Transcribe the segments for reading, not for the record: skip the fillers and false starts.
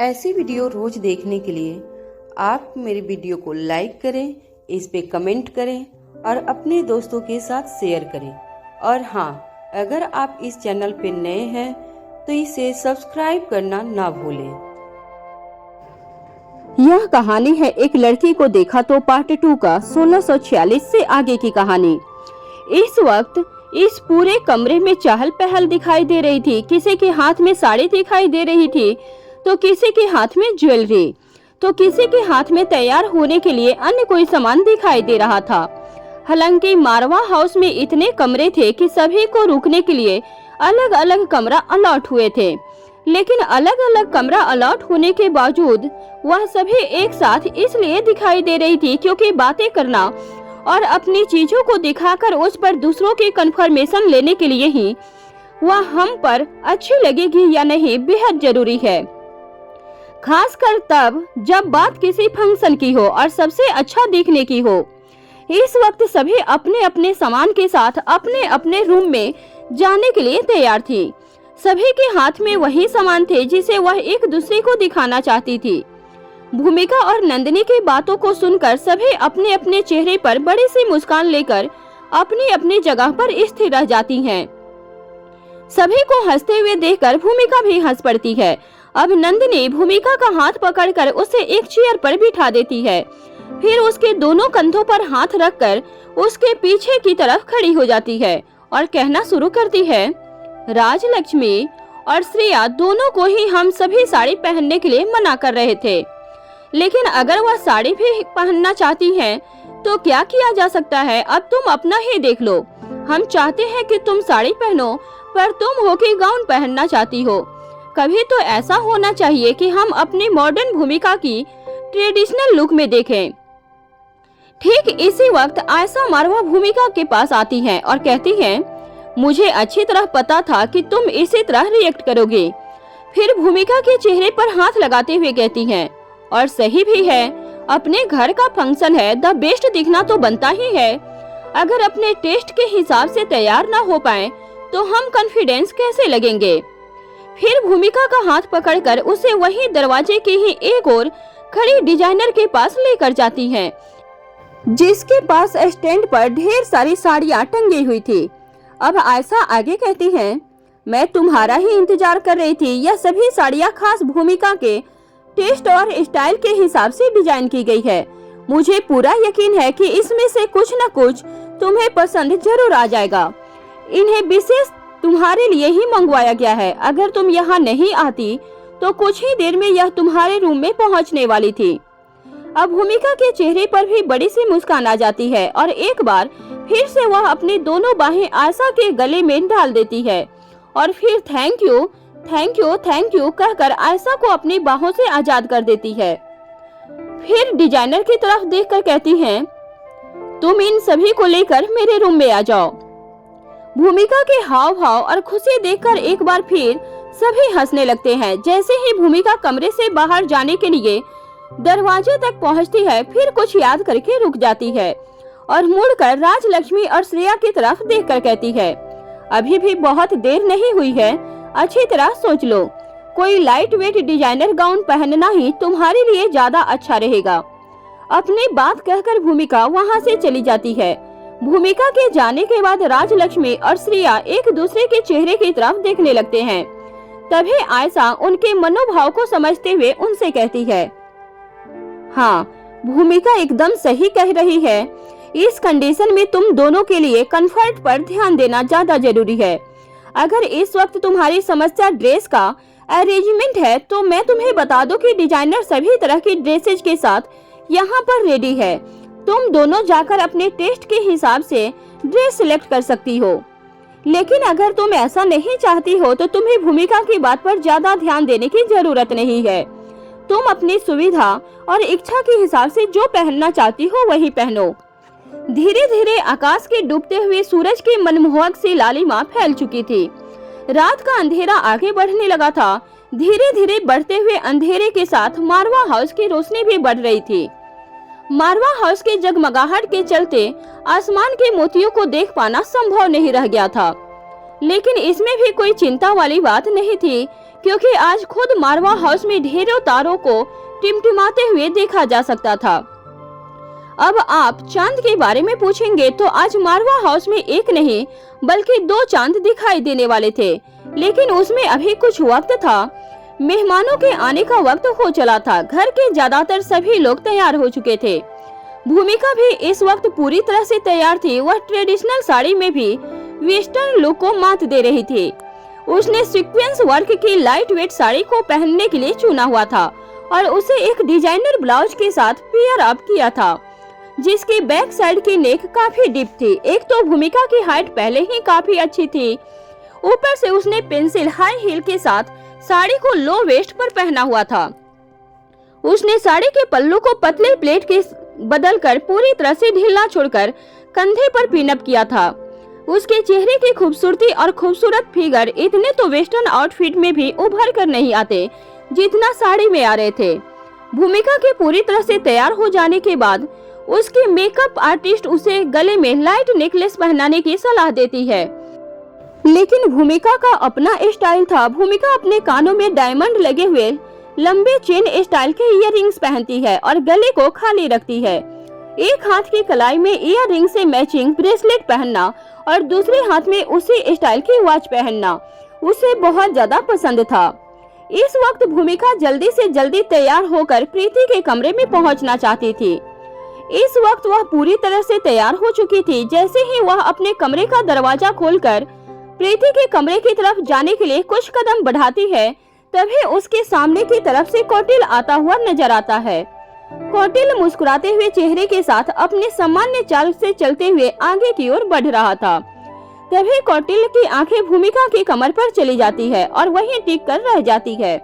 ऐसी वीडियो रोज देखने के लिए आप मेरे वीडियो को लाइक करें, इस पे कमेंट करें और अपने दोस्तों के साथ शेयर करें। और हाँ, अगर आप इस चैनल पे नए हैं तो इसे सब्सक्राइब करना ना भूलें। यह कहानी है एक लड़की को देखा तो पार्ट 2 का 1646 से आगे की कहानी। इस वक्त इस पूरे कमरे में चहल पहल दिखाई दे रही थी। किसी के हाथ में साड़ी दिखाई दे रही थी तो किसी के हाथ में ज्वेलरी, तो किसी के हाथ में तैयार होने के लिए अन्य कोई सामान दिखाई दे रहा था। हालांकि मारवा हाउस में इतने कमरे थे कि सभी को रुकने के लिए अलग अलग कमरा अलॉट हुए थे, लेकिन अलग अलग कमरा अलॉट होने के बावजूद वह सभी एक साथ इसलिए दिखाई दे रही थी क्योंकि बातें करना और अपनी चीजों को दिखाकर उस पर दूसरों की कंफर्मेशन लेने के लिए ही वह हम पर अच्छी लगेगी या नहीं बेहद जरूरी है। खासकर तब जब बात किसी फंक्शन की हो और सबसे अच्छा दिखने की हो। इस वक्त सभी अपने अपने सामान के साथ अपने अपने रूम में जाने के लिए तैयार थी। सभी के हाथ में वही सामान थे जिसे वह एक दूसरे को दिखाना चाहती थी। भूमिका और नंदिनी की बातों को सुनकर सभी अपने अपने चेहरे पर बड़ी सी मुस्कान लेकर अपनी अपनी जगह पर स्थिर रह जाती हैं। सभी को हंसते हुए देखकर भूमिका भी हंस पड़ती है। अब नंदिनी भूमिका का हाथ पकड़कर उसे एक चेयर पर बिठा देती है, फिर उसके दोनों कंधों पर हाथ रखकर उसके पीछे की तरफ खड़ी हो जाती है और कहना शुरू करती है, राजलक्ष्मी और श्रेया दोनों को ही हम सभी साड़ी पहनने के लिए मना कर रहे थे, लेकिन अगर वह साड़ी भी पहनना चाहती हैं तो क्या किया जा सकता है। अब तुम अपना ही देख लो। हम चाहते हैं कि तुम साड़ी पहनो, पर तुम हो कि गाउन पहनना चाहती हो। कभी तो ऐसा होना चाहिए कि हम अपनी मॉडर्न भूमिका की ट्रेडिशनल लुक में देखें। ठीक इसी वक्त आयशा मारवा भूमिका के पास आती है और कहती है, मुझे अच्छी तरह पता था कि तुम इसी तरह रिएक्ट करोगे। फिर भूमिका के चेहरे पर हाथ लगाते हुए कहती है, और सही भी है, अपने घर का फंक्शन है, द बेस्ट दिखना तो बनता ही है। अगर अपने टेस्ट के हिसाब से तैयार ना हो पाए तो हम कॉन्फिडेंस कैसे लगेंगे। फिर भूमिका का हाथ पकड़कर उसे वही दरवाजे की ही एक और खड़ी डिजाइनर के पास लेकर जाती है, जिसके पास स्टैंड पर ढेर सारी साड़ियां टंगी हुई थी। अब आयशा आगे कहती है, मैं तुम्हारा ही इंतजार कर रही थी। यह सभी साड़ियां खास भूमिका के टेस्ट और स्टाइल के हिसाब से डिजाइन की गई है। मुझे पूरा यकीन है कि इसमें से कुछ न कुछ तुम्हें पसंद जरूर आ जाएगा। इन्हें विशेष तुम्हारे लिए ही मंगवाया गया है। अगर तुम यहाँ नहीं आती तो कुछ ही देर में यह तुम्हारे रूम में पहुँचने वाली थी। अब भूमिका के चेहरे पर भी बड़ी सी मुस्कान आ जाती है और एक बार फिर से वह अपनी दोनों बाहें आयशा के गले में डाल देती है और फिर thank you thank you thank you कहकर आयशा को अपनी बाहों से आजाद कर देती है। फिर डिजाइनर की तरफ देखकर कहती है, तुम इन सभी को लेकर मेरे रूम में आ जाओ। भूमिका के हाव भाव और खुशी देखकर एक बार फिर सभी हंसने लगते हैं। जैसे ही भूमिका कमरे से बाहर जाने के लिए दरवाजे तक पहुंचती है, फिर कुछ याद करके रुक जाती है और मुड़कर राजलक्ष्मी और श्रेया की तरफ देखकर कहती है, अभी भी बहुत देर नहीं हुई है, अच्छी तरह सोच लो। कोई लाइट वेट डिजाइनर गाउन पहनना ही तुम्हारे लिए ज्यादा अच्छा रहेगा। अपनी बात कहकर भूमिका वहाँ से चली जाती है। भूमिका के जाने के बाद राजलक्ष्मी और श्रेया एक दूसरे के चेहरे की तरफ देखने लगते हैं। तभी आयशा उनके मनोभाव को समझते हुए उनसे कहती है, हाँ, भूमिका एकदम सही कह रही है। इस कंडीशन में तुम दोनों के लिए कंफर्ट पर ध्यान देना ज्यादा जरूरी है। अगर इस वक्त तुम्हारी समस्या ड्रेस का अरेंजमेंट है तो मैं तुम्हें बता दूं कि डिजाइनर सभी तरह की ड्रेसेज के साथ यहाँ पर रेडी है। तुम दोनों जाकर अपने टेस्ट के हिसाब से ड्रेस सिलेक्ट कर सकती हो। लेकिन अगर तुम ऐसा नहीं चाहती हो तो तुम्हें भूमिका की बात पर ज्यादा ध्यान देने की जरूरत नहीं है। तुम अपनी सुविधा और इच्छा के हिसाब से जो पहनना चाहती हो वही पहनो। धीरे धीरे आकाश के डूबते हुए सूरज की मनमोहक सी लालिमा फैल चुकी थी। रात का अंधेरा आगे बढ़ने लगा था। धीरे धीरे बढ़ते हुए अंधेरे के साथ मारवा हाउस की रोशनी भी बढ़ रही थी। मारवा हाउस के जगमगाहट के चलते आसमान के मोतियों को देख पाना संभव नहीं रह गया था, लेकिन इसमें भी कोई चिंता वाली बात नहीं थी क्योंकि आज खुद मारवा हाउस में ढेरों तारों को टिमटिमाते हुए देखा जा सकता था। अब आप चांद के बारे में पूछेंगे तो आज मारवा हाउस में एक नहीं बल्कि 2 चांद दिखाई देने वाले थे, लेकिन उसमें अभी कुछ वक्त था। मेहमानों के आने का वक्त हो चला था। घर के ज्यादातर सभी लोग तैयार हो चुके थे। भूमिका भी इस वक्त पूरी तरह से तैयार थी। वह ट्रेडिशनल साड़ी में भी वेस्टर्न लुक को मात दे रही थी। उसने सीक्वेंस वर्क की लाइट वेट साड़ी को पहनने के लिए चुना हुआ था और उसे एक डिजाइनर ब्लाउज के साथ पेयर अप किया था, जिसकी बैक साइड की नेक काफी डीप थी। एक तो भूमिका की हाइट पहले ही काफी अच्छी थी, ऊपर से उसने पेंसिल हाई हील के साथ साड़ी को लो वेस्ट पर पहना हुआ था। उसने साड़ी के पल्लू को पतले प्लेट के बदलकर पूरी तरह से ढीला छोड़कर कंधे पर पिनअप किया था। उसके चेहरे की खूबसूरती और खूबसूरत फिगर इतने तो वेस्टर्न आउटफिट में भी उभर कर नहीं आते जितना साड़ी में आ रहे थे। भूमिका के पूरी तरह से तैयार हो जाने के बाद उसकी मेकअप आर्टिस्ट उसे गले में लाइट नेकलेस पहनाने की सलाह देती है, लेकिन भूमिका का अपना स्टाइल था। भूमिका अपने कानों में डायमंड लगे हुए लंबे चेन स्टाइल के इयररिंग्स पहनती है और गले को खाली रखती है। एक हाथ की कलाई में इयररिंग से मैचिंग ब्रेसलेट पहनना और दूसरे हाथ में उसी स्टाइल की वॉच पहनना उसे बहुत ज्यादा पसंद था। इस वक्त भूमिका जल्दी से जल्दी तैयार होकर प्रीति के कमरे में पहुंचना चाहती थी। इस वक्त वह पूरी तरह से तैयार हो चुकी थी। जैसे ही वह अपने कमरे का दरवाजा खोलकर प्रीति के कमरे की तरफ जाने के लिए कुछ कदम बढ़ाती है, तभी उसके सामने की तरफ से कौटिल आता हुआ नजर आता है। कौटिल मुस्कुराते हुए चेहरे के साथ अपने सामान्य चाल से चलते हुए आगे की ओर बढ़ रहा था। तभी कौटिल की आंखें भूमिका की कमर पर चली जाती है और वहीं टिक कर रह जाती है।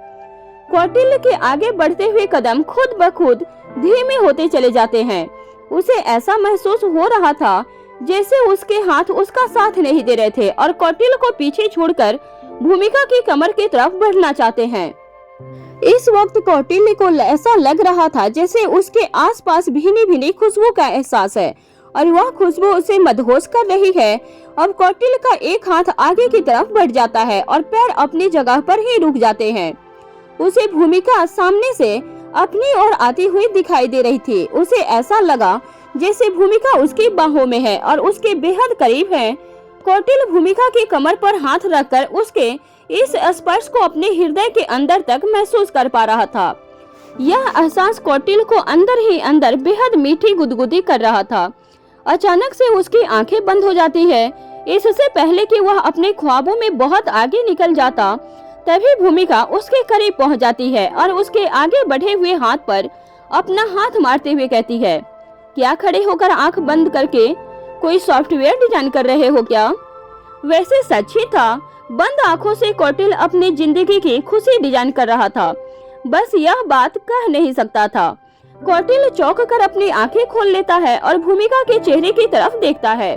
कौटिल के आगे बढ़ते हुए कदम खुद ब खुद धीमे होते चले जाते हैं। उसे ऐसा महसूस हो रहा था जैसे उसके हाथ उसका साथ नहीं दे रहे थे और कौटिल को पीछे छोड़कर भूमिका की कमर की तरफ बढ़ना चाहते हैं। इस वक्त कौटिल्य को ऐसा लग रहा था जैसे उसके आसपास भीनी भीनी खुशबू का एहसास है और वह खुशबू उसे मदहोश कर रही है। अब कौटिल्य का एक हाथ आगे की तरफ बढ़ जाता है और पैर अपनी जगह पर ही रुक जाते हैं। उसे भूमिका सामने से अपनी ओर आती हुई दिखाई दे रही थी। उसे ऐसा लगा जैसे भूमिका उसकी बाहों में है और उसके बेहद करीब है। कौटिल्य भूमिका की कमर पर हाथ रखकर उसके इस स्पर्श को अपने हृदय के अंदर तक महसूस कर पा रहा था। यह एहसास कौटिल्य को अंदर ही अंदर बेहद मीठी गुदगुदी कर रहा था। अचानक से उसकी आंखें बंद हो जाती है। इससे पहले कि वह अपने ख्वाबों में बहुत आगे निकल जाता, तभी भूमिका उसके करीब पहुंच जाती है और उसके आगे बढ़े हुए हाथ पर अपना हाथ मारते हुए कहती है, क्या खड़े होकर आंख बंद करके कोई सॉफ्टवेयर डिजाइन कर रहे हो क्या? वैसे सच ही था। बंद आंखों से कौटिल्य अपनी जिंदगी की खुशी डिजाइन कर रहा था, बस यह बात कह नहीं सकता था। कौटिल्य चौंक कर अपनी आंखें खोल लेता है और भूमिका के चेहरे की तरफ देखता है।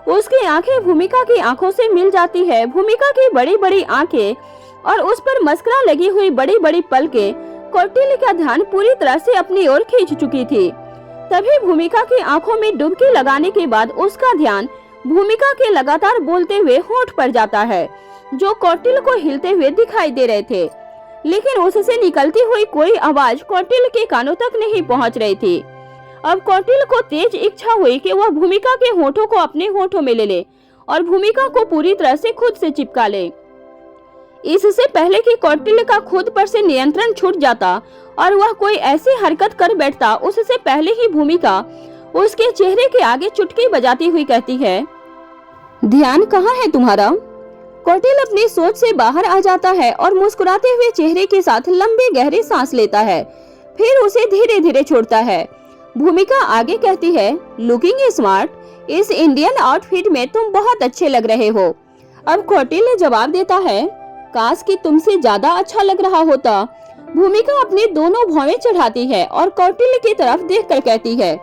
उसकी आंखें भूमिका की आंखों से मिल जाती है। भूमिका की बड़ी बड़ी आंखें और उस पर मस्करा लगी हुई बड़ी बड़ी पलकें कौटिल्य का ध्यान पूरी तरह से अपनी ओर खींच चुकी थी। तभी भूमिका की आंखों में डुबकी लगाने के बाद उसका ध्यान भूमिका के लगातार बोलते हुए होंठ पर जाता है, जो कौटिल्य को हिलते हुए दिखाई दे रहे थे, लेकिन उससे निकलती हुई कोई आवाज कौटिल्य के कानों तक नहीं पहुंच रही थी। अब कौटिल्य को तेज इच्छा हुई कि वह भूमिका के होठों को अपने होठों में ले ले और भूमिका को पूरी तरह से खुद से चिपका ले। इससे पहले कि कौटिल्य का खुद पर से नियंत्रण छूट जाता और वह कोई ऐसी हरकत कर बैठता, उससे पहले ही भूमिका उसके चेहरे के आगे चुटकी बजाती हुई कहती है, ध्यान कहाँ है तुम्हारा? कौटिल्य अपनी सोच से बाहर आ जाता है और मुस्कुराते हुए चेहरे के साथ लंबे गहरे सांस लेता है, फिर उसे धीरे धीरे छोड़ता है। भूमिका आगे कहती है, लुकिंग स्मार्ट, इस इंडियन आउटफिट में तुम बहुत अच्छे लग रहे हो। अब कौटिल्य जवाब देता है, काश कि तुमसे ज्यादा अच्छा लग रहा होता। भूमिका अपनी दोनों भौवें चढ़ाती है और कौटिल्य की तरफ देखकर कहती है,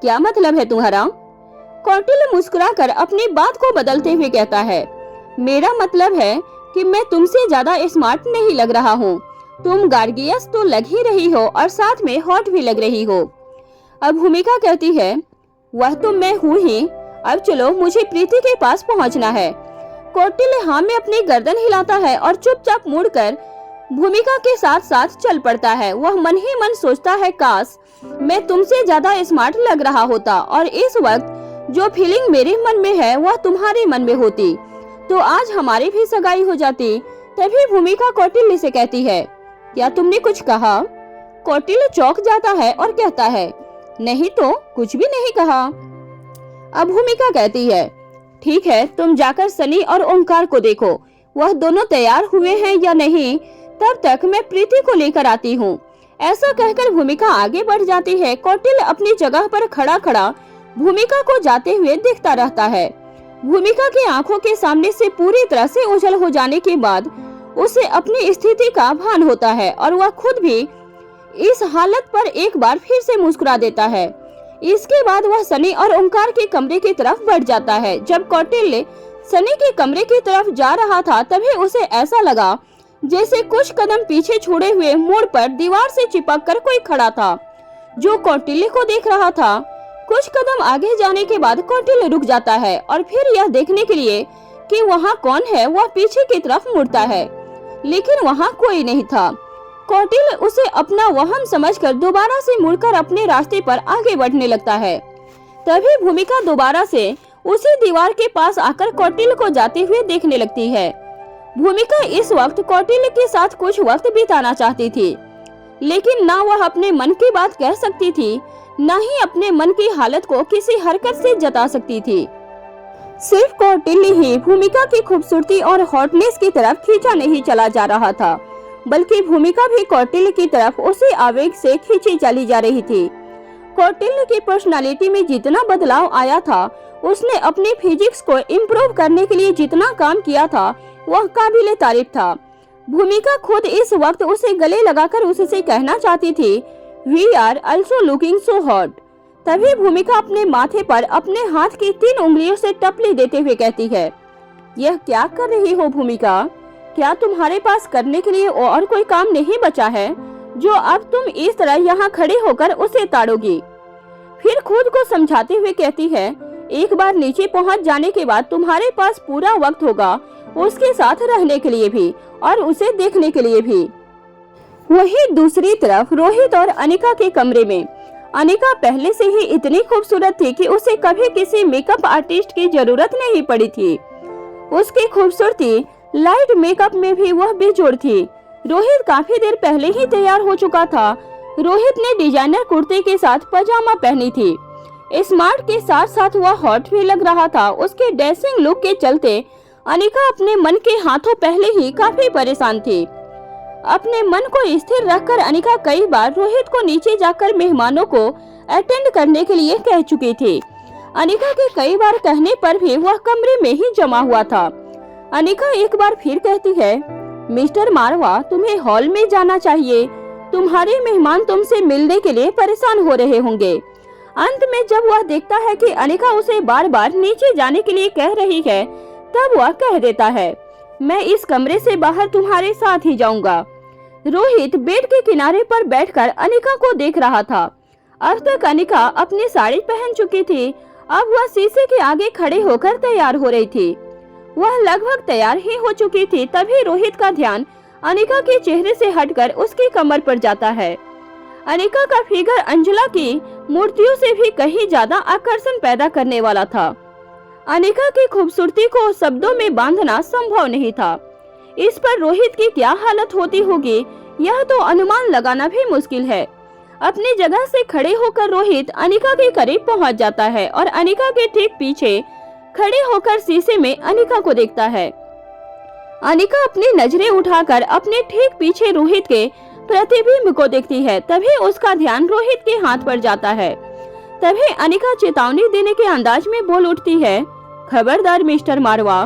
क्या मतलब है तुम्हारा? कौटिल्य मुस्कुराकर अपनी बात को बदलते हुए कहता है, मेरा मतलब है कि मैं तुमसे ज्यादा स्मार्ट नहीं लग रहा हूँ। तुम गार्जियस तो लग ही रही हो और साथ में हॉट भी लग रही हो। अब भूमिका कहती है, वह तो मैं हूँ ही। अब चलो, मुझे प्रीति के पास पहुँचना है। कौटिल्य हाँ में अपनी गर्दन हिलाता है और चुपचाप मुड़कर भूमिका के साथ साथ चल पड़ता है। वह मन ही मन सोचता है, काश मैं तुमसे ज्यादा स्मार्ट लग रहा होता और इस वक्त जो फीलिंग मेरे मन में है वह तुम्हारे मन में होती तो आज हमारी भी सगाई हो जाती। तभी भूमिका कौटिल्य से कहती है, क्या तुमने कुछ कहा? कौटिल्य चौंक जाता है और कहता है, नहीं तो कुछ भी नहीं कहा। अब भूमिका कहती है, ठीक है, तुम जाकर सनी और ओंकार को देखो, वह दोनों तैयार हुए हैं या नहीं, तब तक मैं प्रीति को लेकर आती हूँ। ऐसा कहकर भूमिका आगे बढ़ जाती है। कौटिल्य अपनी जगह पर खड़ा खड़ा भूमिका को जाते हुए देखता रहता है। भूमिका की आंखों के सामने से पूरी तरह से ओझल हो जाने के बाद उसे अपनी स्थिति का भान होता है और वह खुद भी इस हालत पर एक बार फिर से मुस्कुरा देता है। इसके बाद वह सनी और ओंकार के कमरे की तरफ बढ़ जाता है। जब कौटिल्य सनी के कमरे की तरफ जा रहा था तभी उसे ऐसा लगा जैसे कुछ कदम पीछे छोड़े हुए मोड़ पर दीवार से चिपक कर कोई खड़ा था जो कौटिल्य को देख रहा था। कुछ कदम आगे जाने के बाद कौटिल्य रुक जाता है और फिर यह देखने के लिए कि वहाँ कौन है वह पीछे की तरफ मुड़ता है, लेकिन वहाँ कोई नहीं था। कौटिल्य उसे अपना वहम समझकर दोबारा से मुड़कर अपने रास्ते पर आगे बढ़ने लगता है। तभी भूमिका दोबारा से उसी दीवार के पास आकर कौटिल्य को जाते हुए देखने लगती है। भूमिका इस वक्त कौटिल्य के साथ कुछ वक्त बिताना चाहती थी, लेकिन ना वह अपने मन की बात कह सकती थी, न ही अपने मन की हालत को किसी हरकत से जता सकती थी। सिर्फ कौटिल्य ही भूमिका की खूबसूरती और हॉटनेस की तरफ खींचा नहीं चला जा रहा था, बल्कि भूमिका भी कौटिल्य की तरफ उसी आवेग से खींची चली जा रही थी। कौटिल्य की पर्सनालिटी में जितना बदलाव आया था, उसने अपने फिजिक्स को इम्प्रूव करने के लिए जितना काम किया था वह काबिले तारीफ था। भूमिका खुद इस वक्त उसे गले लगाकर उससे कहना चाहती थी, we are also looking so hot. तभी भूमिका अपने माथे पर अपने हाथ की 3 उंगलियों से टपली देते हुए कहती है, यह क्या कर रही हो भूमिका? क्या तुम्हारे पास करने के लिए और कोई काम नहीं बचा है जो अब तुम इस तरह यहाँ खड़े होकर उसे ताड़ोगी? फिर खुद को समझाते हुए कहती है, एक बार नीचे पहुँच जाने के बाद तुम्हारे पास पूरा वक्त होगा उसके साथ रहने के लिए भी और उसे देखने के लिए भी। वहीं दूसरी तरफ रोहित और अनिका के कमरे में अनिका पहले से ही इतनी खूबसूरत थी कि उसे कभी किसी मेकअप आर्टिस्ट की जरूरत नहीं पड़ी थी। उसकी खूबसूरती लाइट मेकअप में भी वह बेजोड़ थी। रोहित काफी देर पहले ही तैयार हो चुका था। रोहित ने डिजाइनर कुर्ते के साथ पजामा पहनी थी। स्मार्ट के साथ साथ वह हॉट भी लग रहा था। उसके ड्रेसिंग लुक के चलते अनिका अपने मन के हाथों पहले ही काफी परेशान थी। अपने मन को स्थिर रखकर अनिका कई बार रोहित को नीचे जाकर मेहमानों को अटेंड करने के लिए कह चुकी थी। अनिका के कई बार कहने पर भी वह कमरे में ही जमा हुआ था। अनिका एक बार फिर कहती है, मिस्टर मारवा, तुम्हें हॉल में जाना चाहिए, तुम्हारे मेहमान तुमसे मिलने के लिए परेशान हो रहे होंगे। अंत में जब वह देखता है कि अनिका उसे बार बार नीचे जाने के लिए कह रही है, तब वह कह देता है, मैं इस कमरे से बाहर तुम्हारे साथ ही जाऊंगा। रोहित बेड के किनारे पर बैठकर अनिका को देख रहा था। अब तक अनिका अपनी साड़ी पहन चुकी थी। अब वह शीशे के आगे खड़े होकर तैयार हो रही थी। वह लगभग तैयार ही हो चुकी थी, तभी रोहित का ध्यान अनिका के चेहरे से हटकर उसकी कमर पर जाता है। अनिका का फिगर अंजुला की मूर्तियों से भी कहीं ज्यादा आकर्षण पैदा करने वाला था। अनिका की खूबसूरती को शब्दों में बांधना संभव नहीं था। इस पर रोहित की क्या हालत होती होगी यह तो अनुमान लगाना भी मुश्किल है। अपनी जगह से खड़े होकर रोहित अनिका के करीब पहुंच जाता है और अनिका के ठीक पीछे खड़े होकर शीशे में अनिका को देखता है। अनिका अपनी नजरें उठाकर अपने ठीक पीछे रोहित के प्रतिबिंब को देखती है। तभी उसका ध्यान रोहित के हाथ पर जाता है। तभी अनिका चेतावनी देने के अंदाज में बोल उठती है, खबरदार मिस्टर मारवा,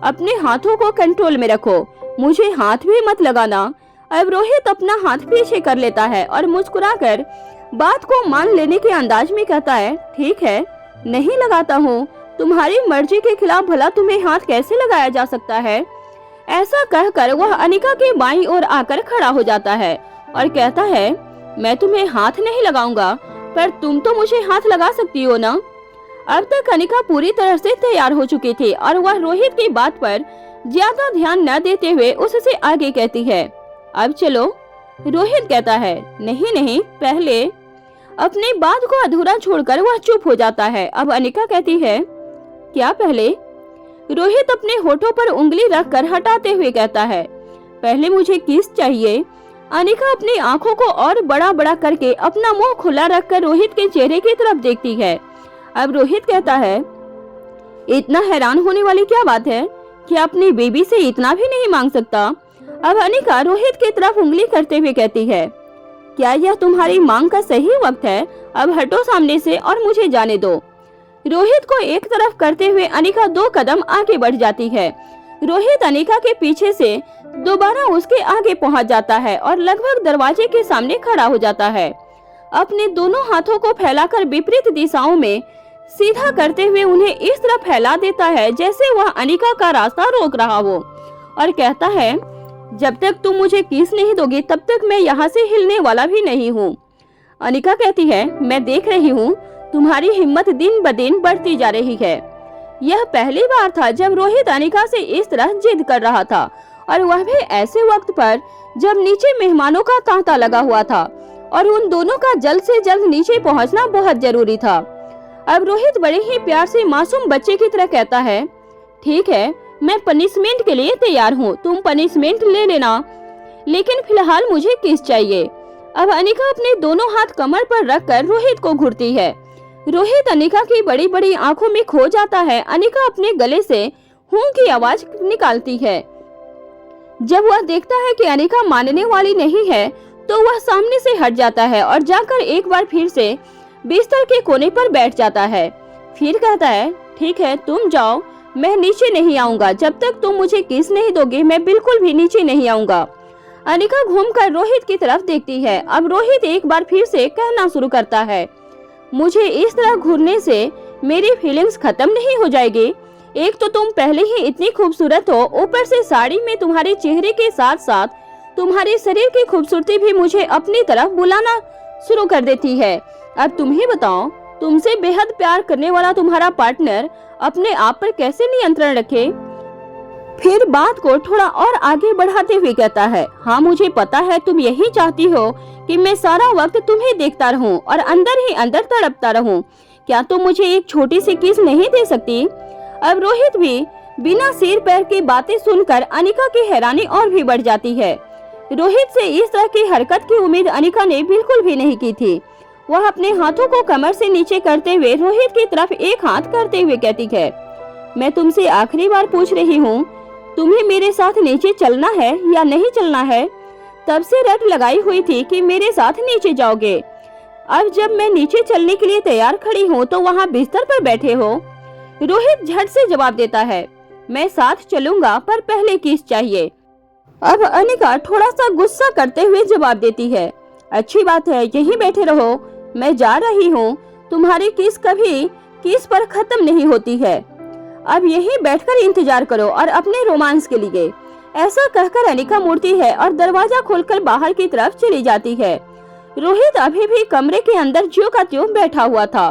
अपने हाथों को कंट्रोल में रखो, मुझे हाथ भी मत लगाना। अब रोहित अपना हाथ पीछे कर लेता है और मुस्कुराकर बात को मान लेने के अंदाज में कहता है, ठीक है, नहीं लगाता हूँ, तुम्हारी मर्जी के खिलाफ भला तुम्हें हाथ कैसे लगाया जा सकता है। ऐसा कहकर वह अनिका के बाईं ओर आकर खड़ा हो जाता है और कहता है, मैं तुम्हें हाथ नहीं लगाऊंगा, पर तुम तो मुझे हाथ लगा सकती हो ना। अब तक अनिका पूरी तरह से तैयार हो चुकी थी और वह रोहित की बात पर ज्यादा ध्यान न देते हुए उससे आगे कहती है, अब चलो। रोहित कहता है, नहीं नहीं, पहले। अपनी बात को अधूरा छोड़कर वह चुप हो जाता है। अब अनिका कहती है, क्या पहले? रोहित अपने होठों पर उंगली रखकर हटाते हुए कहता है, पहले मुझे किस चाहिए। अनिका अपनी आंखों को और बड़ा बड़ा करके अपना मुंह खुला रखकर रोहित के चेहरे की तरफ देखती है। अब रोहित कहता है, इतना हैरान होने वाली क्या बात है कि अपनी बेबी से इतना भी नहीं मांग सकता। अब अनिका रोहित की तरफ उंगली करते हुए कहती है, क्या यह तुम्हारी मांग का सही वक्त है? अब हटो सामने से और मुझे जाने दो। रोहित को एक तरफ करते हुए अनिका 2 कदम आगे बढ़ जाती है। रोहित अनिका के पीछे से दोबारा उसके आगे पहुंच जाता है और लगभग दरवाजे के सामने खड़ा हो जाता है। अपने दोनों हाथों को फैलाकर विपरीत दिशाओं में सीधा करते हुए उन्हें इस तरह फैला देता है जैसे वह अनिका का रास्ता रोक रहा हो, और कहता है, जब तक तुम मुझे किस नहीं दोगी तब तक मैं यहाँ से हिलने वाला भी नहीं हूँ। अनिका कहती है, मैं देख रही हूँ तुम्हारी हिम्मत दिन ब दिन बढ़ती जा रही है। यह पहली बार था जब रोहित अनिका से इस तरह जिद कर रहा था, और वह भी ऐसे वक्त पर जब नीचे मेहमानों का तांता लगा हुआ था और उन दोनों का जल्द से जल्द नीचे पहुंचना बहुत जरूरी था। अब रोहित बड़े ही प्यार से मासूम बच्चे की तरह कहता है, ठीक है, मैं पनिशमेंट के लिए तैयार हूँ, तुम पनिशमेंट ले लेना, लेकिन फिलहाल मुझे किस चाहिए। अब अनिका अपने दोनों हाथ कमर पर रखकर रोहित को घूरती है। रोहित अनिका की बड़ी बड़ी आंखों में खो जाता है। अनिका अपने गले से हूं की आवाज निकालती है। जब वह देखता है कि अनिका मानने वाली नहीं है तो वह सामने से हट जाता है और जाकर एक बार फिर से बिस्तर के कोने पर बैठ जाता है। फिर कहता है, ठीक है, तुम जाओ, मैं नीचे नहीं आऊंगा, जब तक तुम मुझे किस नहीं दोगे मैं बिल्कुल भी नीचे नहीं आऊंगा। अनिका घूमकर रोहित की तरफ देखती है। अब रोहित एक बार फिर से कहना शुरू करता है, मुझे इस तरह घूरने से मेरी फीलिंग्स खत्म नहीं हो जाएगी। एक तो तुम पहले ही इतनी खूबसूरत हो, ऊपर से साड़ी में तुम्हारे चेहरे के साथ साथ तुम्हारे शरीर की खूबसूरती भी मुझे अपनी तरफ बुलाना शुरू कर देती है। अब तुम ही बताओ, तुमसे बेहद प्यार करने वाला तुम्हारा पार्टनर अपने आप पर कैसे नियंत्रण रखे। फिर बात को थोड़ा और आगे बढ़ाते हुए कहता है, हाँ मुझे पता है तुम यही चाहती हो कि मैं सारा वक्त तुम्हें देखता रहूं और अंदर ही अंदर तड़पता रहूं। क्या तुम मुझे एक छोटी सी किस नहीं दे सकती? अब रोहित भी बिना सिर पैर की बातें सुनकर अनिका की हैरानी और भी बढ़ जाती है। रोहित से इस तरह की हरकत की उम्मीद अनिका ने बिल्कुल भी नहीं की थी। वह अपने हाथों को कमर से नीचे करते हुए रोहित की तरफ एक हाथ करते हुए कहती है, मैं तुमसे आखिरी बार पूछ रही हूँ, तुम्हें मेरे साथ नीचे चलना है या नहीं चलना है? तब से रट लगाई हुई थी कि मेरे साथ नीचे जाओगे। अब जब मैं नीचे चलने के लिए तैयार खड़ी हूँ तो वहाँ बिस्तर पर बैठे हो। रोहित झट से जवाब देता है, मैं साथ चलूंगा पर पहले किस चाहिए। अब अनिका थोड़ा सा गुस्सा करते हुए जवाब देती है, अच्छी बात है, यहीं बैठे रहो, मैं जा रही हूँ, तुम्हारी किस कभी किस पर खत्म नहीं होती है। अब यहीं बैठकर इंतजार करो और अपने रोमांस के लिए। ऐसा कहकर अनिका मुड़ती है और दरवाजा खोलकर बाहर की तरफ चली जाती है। रोहित अभी भी कमरे के अंदर ज्यों का त्यों बैठा हुआ था।